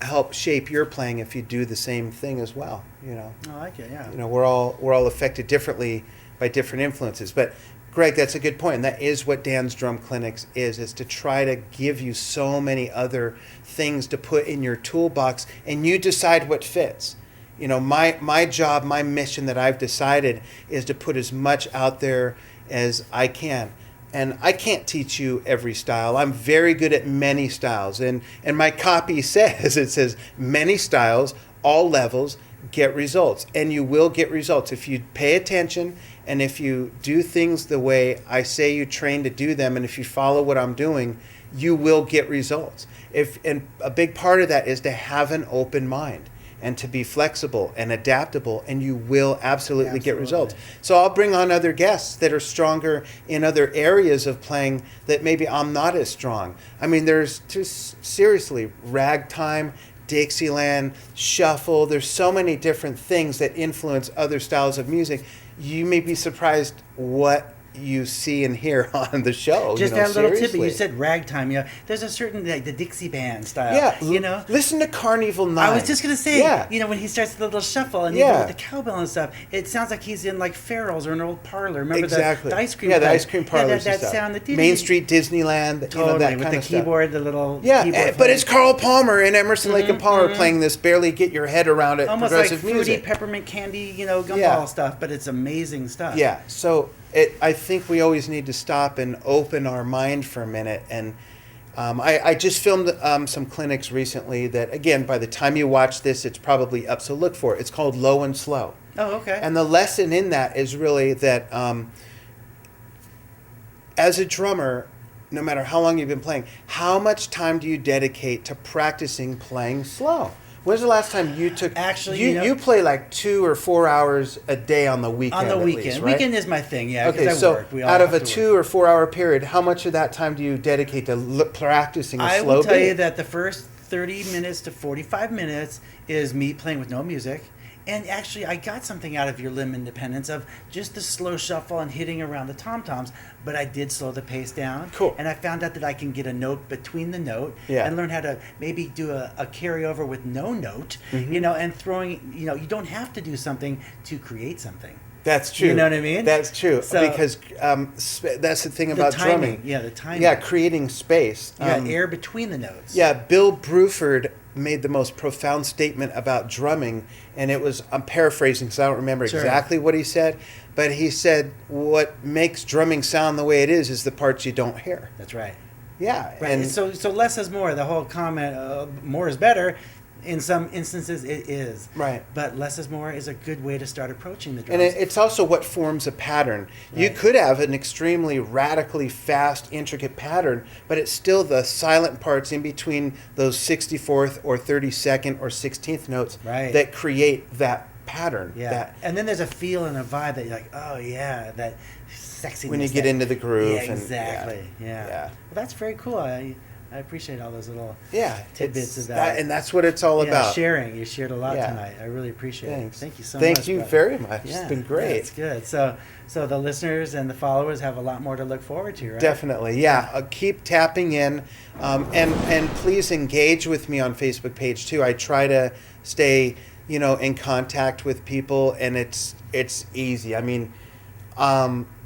[SPEAKER 4] help shape your playing if you do the same thing as well.
[SPEAKER 3] I like it. Yeah.
[SPEAKER 4] We're all affected differently by different influences, but. Greg, that's a good point, and that is what Dan's Drum Clinics is to try to give you so many other things to put in your toolbox, and you decide what fits. My job, my mission that I've decided is to put as much out there as I can. And I can't teach you every style. I'm very good at many styles, and my copy says, many styles, all levels, get results, and you will get results if you pay attention and if you do things the way I say you train to do them, and if you follow what I'm doing, you will get results. And a big part of that is to have an open mind and to be flexible and adaptable, and you will absolutely get results. So I'll bring on other guests that are stronger in other areas of playing that maybe I'm not as strong. I mean, there's just seriously ragtime, Dixieland, shuffle. There's so many different things that influence other styles of music. You may be surprised what you see and hear on the show.
[SPEAKER 3] Just that little tidbit.
[SPEAKER 4] seriously.
[SPEAKER 3] You said ragtime. There's a certain the Dixie band style.
[SPEAKER 4] Yeah, Listen to Carnival Night.
[SPEAKER 3] I was just gonna say, when he starts the little shuffle and even with the cowbell and stuff, it sounds like he's in like Farrell's or an old parlor. Remember the ice cream?
[SPEAKER 4] Yeah, the
[SPEAKER 3] place?
[SPEAKER 4] ice cream parlors.
[SPEAKER 3] That
[SPEAKER 4] and stuff.
[SPEAKER 3] sound, the
[SPEAKER 4] Main Street Disneyland.
[SPEAKER 3] Totally,
[SPEAKER 4] that
[SPEAKER 3] with
[SPEAKER 4] kind
[SPEAKER 3] the
[SPEAKER 4] of stuff.
[SPEAKER 3] keyboard, the little
[SPEAKER 4] Yeah,
[SPEAKER 3] keyboard
[SPEAKER 4] but
[SPEAKER 3] playing.
[SPEAKER 4] it's Carl Palmer and Emerson, Lake and Palmer playing this barely get your head around it
[SPEAKER 3] Almost like
[SPEAKER 4] progressive
[SPEAKER 3] fruity
[SPEAKER 4] music.
[SPEAKER 3] peppermint candy, gumball stuff, but it's amazing stuff.
[SPEAKER 4] Yeah, so I think we always need to stop and open our mind for a minute. And I just filmed some clinics recently that, again, by the time you watch this, it's probably up, so look for it. It's called Low and Slow.
[SPEAKER 3] Oh, okay.
[SPEAKER 4] And the lesson in that is really that as a drummer, no matter how long you've been playing, how much time do you dedicate to practicing playing slow? When's the last time you took?
[SPEAKER 3] Actually,
[SPEAKER 4] you play like 2 or 4 hours a day on the weekend.
[SPEAKER 3] On the weekend,
[SPEAKER 4] least, right?
[SPEAKER 3] Weekend is my thing. Yeah.
[SPEAKER 4] Okay,
[SPEAKER 3] I
[SPEAKER 4] so
[SPEAKER 3] work. We all
[SPEAKER 4] out of
[SPEAKER 3] have
[SPEAKER 4] a
[SPEAKER 3] to
[SPEAKER 4] 2
[SPEAKER 3] work.
[SPEAKER 4] or 4 hour period, how much of that time do you dedicate to practicing a
[SPEAKER 3] I
[SPEAKER 4] slow
[SPEAKER 3] will tell
[SPEAKER 4] beat?
[SPEAKER 3] you that the first 30 minutes to 45 minutes is me playing with no music. And actually, I got something out of your Limb Independence of just the slow shuffle and hitting around the tom-toms, but I did slow the pace down.
[SPEAKER 4] Cool.
[SPEAKER 3] And I found out that I can get a note between the note
[SPEAKER 4] Yeah.
[SPEAKER 3] and learn how to maybe do a carryover with no note,
[SPEAKER 4] Mm-hmm.
[SPEAKER 3] and throwing, you don't have to do something to create something.
[SPEAKER 4] That's true.
[SPEAKER 3] You know what I mean?
[SPEAKER 4] That's true.
[SPEAKER 3] So-
[SPEAKER 4] because that's the thing
[SPEAKER 3] The
[SPEAKER 4] about
[SPEAKER 3] timing.
[SPEAKER 4] drumming.
[SPEAKER 3] Yeah, the timing.
[SPEAKER 4] Yeah, creating space.
[SPEAKER 3] You got air between the notes.
[SPEAKER 4] Yeah, Bill Bruford made the most profound statement about drumming, and it was, I'm paraphrasing because I don't remember
[SPEAKER 3] Sure.
[SPEAKER 4] exactly what he said, but he said what makes drumming sound the way it is the parts you don't hear.
[SPEAKER 3] That's right.
[SPEAKER 4] Yeah,
[SPEAKER 3] Right.
[SPEAKER 4] and
[SPEAKER 3] So less is more. The whole comment, more is better. In some instances, it is.
[SPEAKER 4] Right.
[SPEAKER 3] But less is more is a good way to start approaching the
[SPEAKER 4] and
[SPEAKER 3] drums.
[SPEAKER 4] it's also what forms a pattern. You
[SPEAKER 3] Right.
[SPEAKER 4] could have an extremely radically fast, intricate pattern, but it's still the silent parts in between those 64th or 32nd or 16th notes
[SPEAKER 3] Right.
[SPEAKER 4] that create that pattern.
[SPEAKER 3] Yeah.
[SPEAKER 4] That
[SPEAKER 3] And then there's a feel and a vibe that you're like, oh yeah, that sexiness.
[SPEAKER 4] when you get
[SPEAKER 3] that-
[SPEAKER 4] into the groove.
[SPEAKER 3] Yeah,
[SPEAKER 4] and,
[SPEAKER 3] exactly. Yeah.
[SPEAKER 4] Yeah.
[SPEAKER 3] Well, that's very cool. I appreciate all those little
[SPEAKER 4] Yeah,
[SPEAKER 3] tidbits
[SPEAKER 4] it's
[SPEAKER 3] of that.
[SPEAKER 4] and that's what it's all
[SPEAKER 3] Yeah,
[SPEAKER 4] about.
[SPEAKER 3] sharing. You shared a lot
[SPEAKER 4] Yeah.
[SPEAKER 3] tonight. I really appreciate
[SPEAKER 4] Thanks.
[SPEAKER 3] it. Thank you so
[SPEAKER 4] Thank
[SPEAKER 3] much.
[SPEAKER 4] you
[SPEAKER 3] brother.
[SPEAKER 4] very much.
[SPEAKER 3] Yeah,
[SPEAKER 4] It's been
[SPEAKER 3] yeah,
[SPEAKER 4] great.
[SPEAKER 3] it's good. So the listeners and the followers have a lot more to look forward to, right?
[SPEAKER 4] Definitely, yeah. Keep tapping in, and please engage with me on Facebook page too. I try to stay, in contact with people, and it's easy. I mean,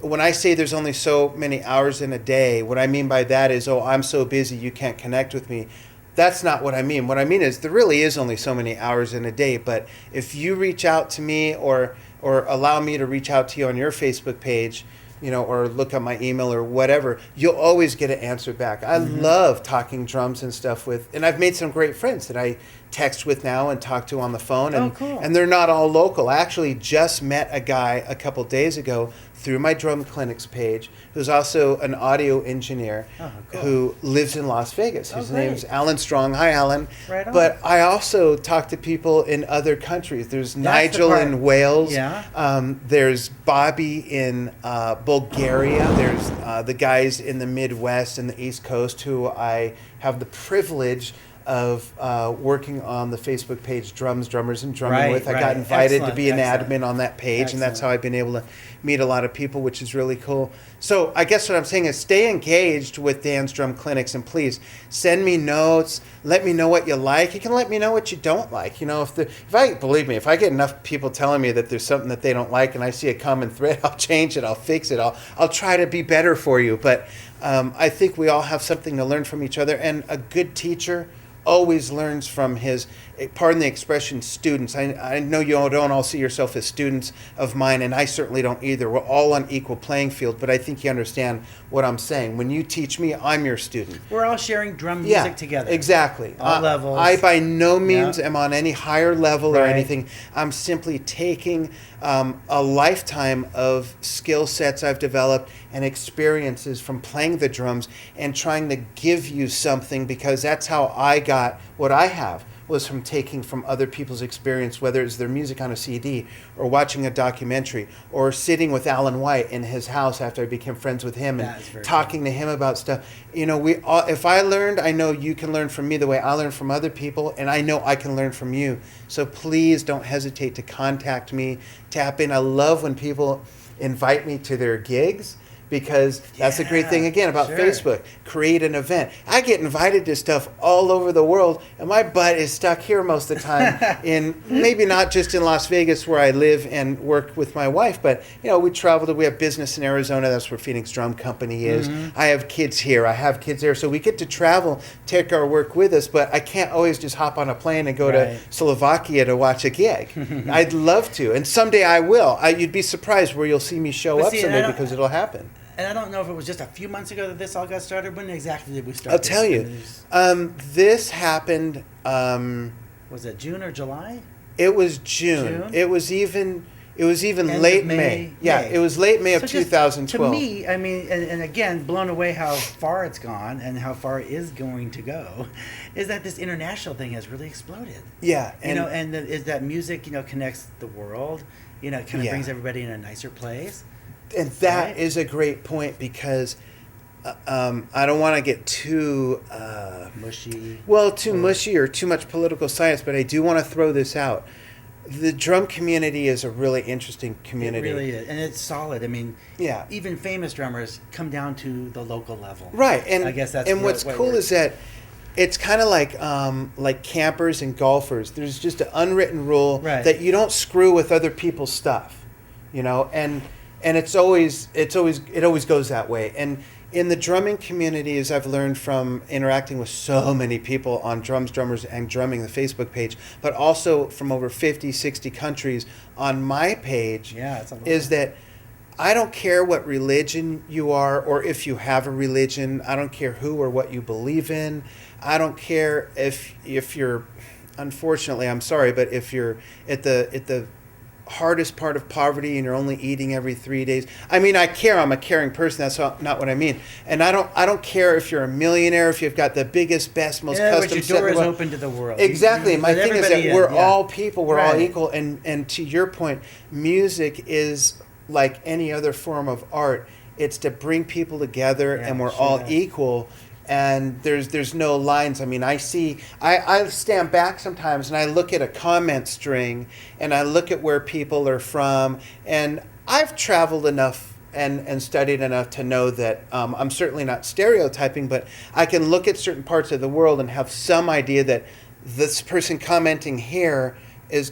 [SPEAKER 4] when I say there's only so many hours in a day, what I mean by that is, oh, I'm so busy you can't connect with me. That's not what I mean. What I mean is there really is only so many hours in a day. But if you reach out to me or allow me to reach out to you on your Facebook page, or look at my email or whatever, you'll always get an answer back. I love talking drums and stuff and I've made some great friends that I text with now and talk to on the phone. And,
[SPEAKER 3] Oh, cool.
[SPEAKER 4] and they're not all local. I actually just met a guy a couple days ago through my drum clinics page who's also an audio engineer
[SPEAKER 3] cool.
[SPEAKER 4] who lives in Las Vegas. His
[SPEAKER 3] great.
[SPEAKER 4] name's Alan Strong. Hi, Alan.
[SPEAKER 3] Right on.
[SPEAKER 4] But I also talk to people in other countries. There's
[SPEAKER 3] the
[SPEAKER 4] Nigel
[SPEAKER 3] part.
[SPEAKER 4] in Wales.
[SPEAKER 3] Yeah.
[SPEAKER 4] There's Bobby in Bulgaria. There's the guys in the Midwest and the East Coast who I have the privilege of working on the Facebook page Drums, Drummers, and Drumming
[SPEAKER 3] Right,
[SPEAKER 4] with. I
[SPEAKER 3] right.
[SPEAKER 4] got invited to be an
[SPEAKER 3] Excellent.
[SPEAKER 4] admin on that page, and that's
[SPEAKER 3] Excellent.
[SPEAKER 4] how I've been able to meet a lot of people, which is really cool. So I guess what I'm saying is stay engaged with Dan's Drum Clinics, and please send me notes. Let me know what you like. You can let me know what you don't like. If I get enough people telling me that there's something that they don't like, and I see a common thread, I'll change it. I'll fix it. I'll try to be better for you. But I think we all have something to learn from each other, and a good teacher always learns from his, pardon the expression, students. I know you don't all see yourself as students of mine, and I certainly don't either. We're all on equal playing field, but I think you understand what I'm saying. When you teach me, I'm your student.
[SPEAKER 3] We're all sharing drum music together.
[SPEAKER 4] Exactly.
[SPEAKER 3] All levels.
[SPEAKER 4] I by no means
[SPEAKER 3] Yeah.
[SPEAKER 4] am on any higher level or
[SPEAKER 3] Right.
[SPEAKER 4] anything. I'm simply taking a lifetime of skill sets I've developed and experiences from playing the drums and trying to give you something, because that's how I got what I have, was from taking from other people's experience, whether it's their music on a CD or watching a documentary or sitting with Alan White in his house after I became friends with him and
[SPEAKER 3] That is very
[SPEAKER 4] talking to him about stuff. If I learned, I know you can learn from me the way I learn from other people, and I know I can learn from you. So please don't hesitate to contact me, tap in. I love when people invite me to their gigs, because that's the great thing again about
[SPEAKER 3] sure.
[SPEAKER 4] Facebook. Create an event. I get invited to stuff all over the world, and my butt is stuck here most of the time. Maybe not just in Las Vegas where I live and work with my wife, but we travel. We have business in Arizona. That's where Phoenix Drum Company is. I have kids here. I have kids there, so we get to travel, take our work with us. But I can't always just hop on a plane and go to
[SPEAKER 3] Right.
[SPEAKER 4] Slovakia to watch a gig. I'd love to, and someday I will. You'd be surprised where you'll see me show
[SPEAKER 3] But
[SPEAKER 4] up
[SPEAKER 3] see,
[SPEAKER 4] someday,
[SPEAKER 3] I don't-
[SPEAKER 4] because it'll happen.
[SPEAKER 3] And I don't know if it was just a few months ago that this all got started. When exactly did we start?
[SPEAKER 4] I'll
[SPEAKER 3] this?
[SPEAKER 4] tell you. This happened.
[SPEAKER 3] Was it June or July?
[SPEAKER 4] It was June.
[SPEAKER 3] June?
[SPEAKER 4] It It was even
[SPEAKER 3] End
[SPEAKER 4] late
[SPEAKER 3] of
[SPEAKER 4] May. Yeah,
[SPEAKER 3] May.
[SPEAKER 4] it was late May of
[SPEAKER 3] So just
[SPEAKER 4] 2012.
[SPEAKER 3] To me, I mean, and again, blown away how far it's gone and how far it is going to go, is that this international thing has really exploded.
[SPEAKER 4] Yeah,
[SPEAKER 3] Is that music, connects the world, kind of
[SPEAKER 4] Yeah.
[SPEAKER 3] brings everybody in a nicer place.
[SPEAKER 4] and that
[SPEAKER 3] right?
[SPEAKER 4] is a great point because I don't want to get too
[SPEAKER 3] Mushy.
[SPEAKER 4] too mushy or too much political science, but I do want to throw this out. The drum community is a really interesting community.
[SPEAKER 3] It really is, and it's solid. I mean,
[SPEAKER 4] Yeah.
[SPEAKER 3] even famous drummers come down to the local level.
[SPEAKER 4] Right, and
[SPEAKER 3] I guess that's
[SPEAKER 4] and what's
[SPEAKER 3] what
[SPEAKER 4] cool
[SPEAKER 3] we're-
[SPEAKER 4] is that it's kind of like campers and golfers. There's just an unwritten rule
[SPEAKER 3] Right.
[SPEAKER 4] that you don't screw with other people's stuff, and it always goes that way. And in the drumming community, as I've learned from interacting with so many people on Drums, Drummers, and Drumming, the Facebook page, but also from over 50, 60 countries on my page,
[SPEAKER 3] Yeah, it's a lot.
[SPEAKER 4] is that I don't care what religion you are or if you have a religion. I don't care who or what you believe in. I don't care if you're, unfortunately, I'm sorry, but if you're at the hardest part of poverty and you're only eating every 3 days. I mean, I care. I'm a caring person. That's not what I mean. And I don't care if you're a millionaire, if you've got the biggest, best, most
[SPEAKER 3] In other words,
[SPEAKER 4] custom
[SPEAKER 3] your
[SPEAKER 4] set in
[SPEAKER 3] door
[SPEAKER 4] the
[SPEAKER 3] is
[SPEAKER 4] world.
[SPEAKER 3] open to the world.
[SPEAKER 4] Exactly.
[SPEAKER 3] You
[SPEAKER 4] My
[SPEAKER 3] let
[SPEAKER 4] thing is that
[SPEAKER 3] everybody in,
[SPEAKER 4] we're
[SPEAKER 3] yeah.
[SPEAKER 4] all people. We're all
[SPEAKER 3] Right.
[SPEAKER 4] equal. And to your point, music is like any other form of art. It's to bring people together,
[SPEAKER 3] Yeah,
[SPEAKER 4] and we're
[SPEAKER 3] sure
[SPEAKER 4] all
[SPEAKER 3] does.
[SPEAKER 4] equal. And there's no lines. I mean, I stand back sometimes and I look at a comment string and I look at where people are from. And I've traveled enough and studied enough to know that I'm certainly not stereotyping, but I can look at certain parts of the world and have some idea that this person commenting here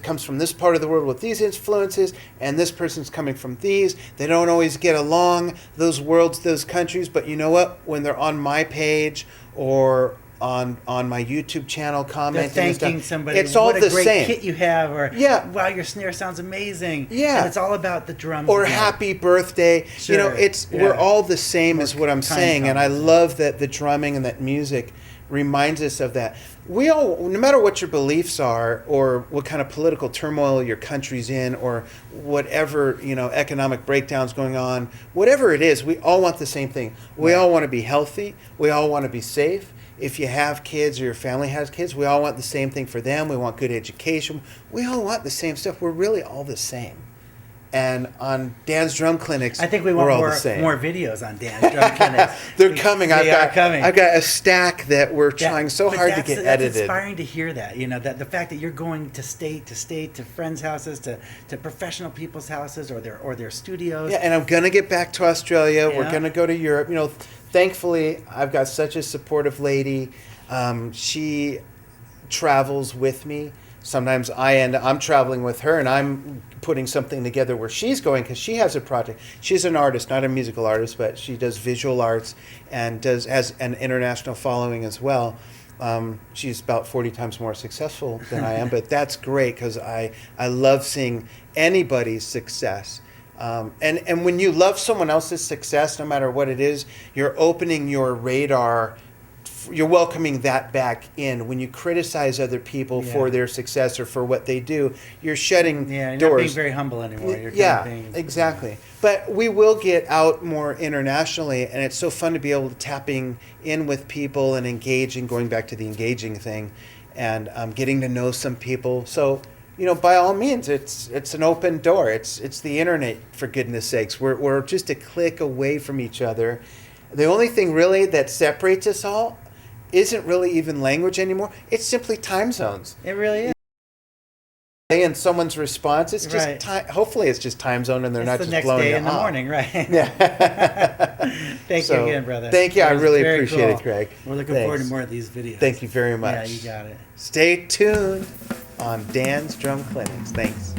[SPEAKER 4] comes from this part of the world with these influences, and this person's coming from these. They don't always get along, those worlds, those countries, but you know what? When they're on my page or on my YouTube channel
[SPEAKER 3] They're
[SPEAKER 4] commenting and
[SPEAKER 3] thanking
[SPEAKER 4] stuff,
[SPEAKER 3] somebody.
[SPEAKER 4] it's all
[SPEAKER 3] what
[SPEAKER 4] the
[SPEAKER 3] a great
[SPEAKER 4] same.
[SPEAKER 3] kit you have, or
[SPEAKER 4] Yeah.
[SPEAKER 3] wow, your snare sounds amazing.
[SPEAKER 4] Yeah.
[SPEAKER 3] And it's all about the drums.
[SPEAKER 4] Or
[SPEAKER 3] again.
[SPEAKER 4] happy birthday. You know,
[SPEAKER 3] Sure.
[SPEAKER 4] we're
[SPEAKER 3] Yeah.
[SPEAKER 4] all the same,
[SPEAKER 3] More
[SPEAKER 4] is what I'm
[SPEAKER 3] kind
[SPEAKER 4] saying, and I
[SPEAKER 3] comments.
[SPEAKER 4] love that the drumming and that music reminds us of that. We all, no matter what your beliefs are, or what kind of political turmoil your country's in, or whatever economic breakdowns going on, whatever it is, we all want the same thing. We all want to be healthy. We all want to be safe. If you have kids or your family has kids, we all want the same thing for them. We want good education. We all want the same stuff. We're really all the same. And on Dan's Drum Clinics,
[SPEAKER 3] I think we
[SPEAKER 4] we're
[SPEAKER 3] want
[SPEAKER 4] all the same.
[SPEAKER 3] more videos on Dan's Drum Clinics.
[SPEAKER 4] They're coming.
[SPEAKER 3] They are coming.
[SPEAKER 4] I've got a stack that we're trying so
[SPEAKER 3] But
[SPEAKER 4] hard to
[SPEAKER 3] that's-
[SPEAKER 4] get
[SPEAKER 3] that's
[SPEAKER 4] edited.
[SPEAKER 3] inspiring to hear that. That the fact that you're going to state, to friends' houses, to professional people's houses, or their studios.
[SPEAKER 4] Yeah, and I'm gonna get back to Australia. We're
[SPEAKER 3] Yeah.
[SPEAKER 4] gonna go to Europe. Thankfully, I've got such a supportive lady. She travels with me. Sometimes I'm traveling with her, and I'm putting something together where she's going because she has a project. She's an artist, not a musical artist, but she does visual arts and has an international following as well. She's about 40 times more successful than I am, but that's great because I love seeing anybody's success. And when you love someone else's success, no matter what it is, you're opening your radar. You're welcoming that back in. When you criticize other people for their success or for what they do, you're shutting
[SPEAKER 3] Yeah, you're
[SPEAKER 4] doors.
[SPEAKER 3] not being very humble anymore. You're
[SPEAKER 4] Yeah,
[SPEAKER 3] kind of being,
[SPEAKER 4] exactly. But we will get out more internationally, and it's so fun to be able to tapping in with people and engaging, going back to the engaging thing, and getting to know some people. So, by all means, it's an open door. It's the internet, for goodness sakes. We're just a click away from each other. The only thing really that separates us all isn't really even language anymore. It's simply time zones.
[SPEAKER 3] It really is.
[SPEAKER 4] And someone's response, it's just
[SPEAKER 3] Right.
[SPEAKER 4] time. Hopefully, it's just time zone, and they're
[SPEAKER 3] It's
[SPEAKER 4] not
[SPEAKER 3] the
[SPEAKER 4] just
[SPEAKER 3] next
[SPEAKER 4] blowing
[SPEAKER 3] day
[SPEAKER 4] you
[SPEAKER 3] in the
[SPEAKER 4] off.
[SPEAKER 3] morning, right?
[SPEAKER 4] Yeah.
[SPEAKER 3] Thank
[SPEAKER 4] So,
[SPEAKER 3] you again, brother.
[SPEAKER 4] thank you. I
[SPEAKER 3] That was
[SPEAKER 4] really
[SPEAKER 3] very
[SPEAKER 4] appreciate
[SPEAKER 3] cool.
[SPEAKER 4] it, Greg.
[SPEAKER 3] We're looking forward to
[SPEAKER 4] Thanks.
[SPEAKER 3] more of these videos.
[SPEAKER 4] Thank you very much.
[SPEAKER 3] Yeah, you got it.
[SPEAKER 4] Stay tuned on Dan's Drum Clinics. Thanks.